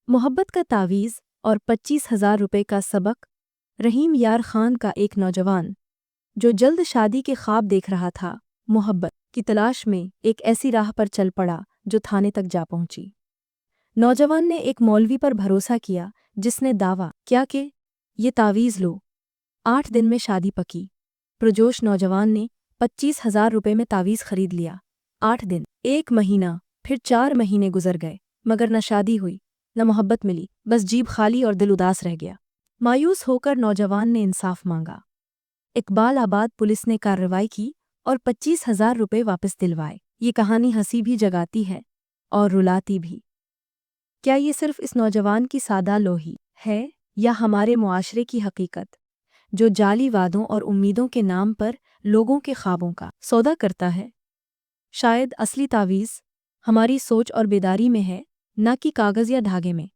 मोहब्बत का तावीज़ और 25,000 रुपए का सबक। रहीम यार खान का एक नौजवान जो जल्द शादी के ख्वाब देख रहा था, मोहब्बत की तलाश में एक ऐसी राह पर चल पड़ा जो थाने तक जा पहुंची। नौजवान ने एक मौलवी पर भरोसा किया जिसने दावा किया कि ये तावीज़ लो, 8 दिन में शादी पकी। पुरजोश नौजवान ने 25,000 रुपए में तावीज़ खरीद लिया। 8 दिन, 1 महीना, फिर 4 महीने गुजर गए, मगर न शादी हुई न मोहब्बत मिली, बस जीब खाली और दिल उदास रह गया। मायूस होकर नौजवान ने इंसाफ मांगा। इकबाल आबाद पुलिस ने कार्रवाई की और 25,000 रुपए वापस दिलवाए। ये कहानी हंसी भी जगाती है और रुलाती भी। क्या ये सिर्फ इस नौजवान की सादा लोही है या हमारे मुआशरे की हकीकत, जो जाली वादों और उम्मीदों के नाम पर लोगों के ख्वाबों का सौदा करता है? शायद असली तावीज़ हमारी सोच और बेदारी में है, न कि कागज़ या धागे में।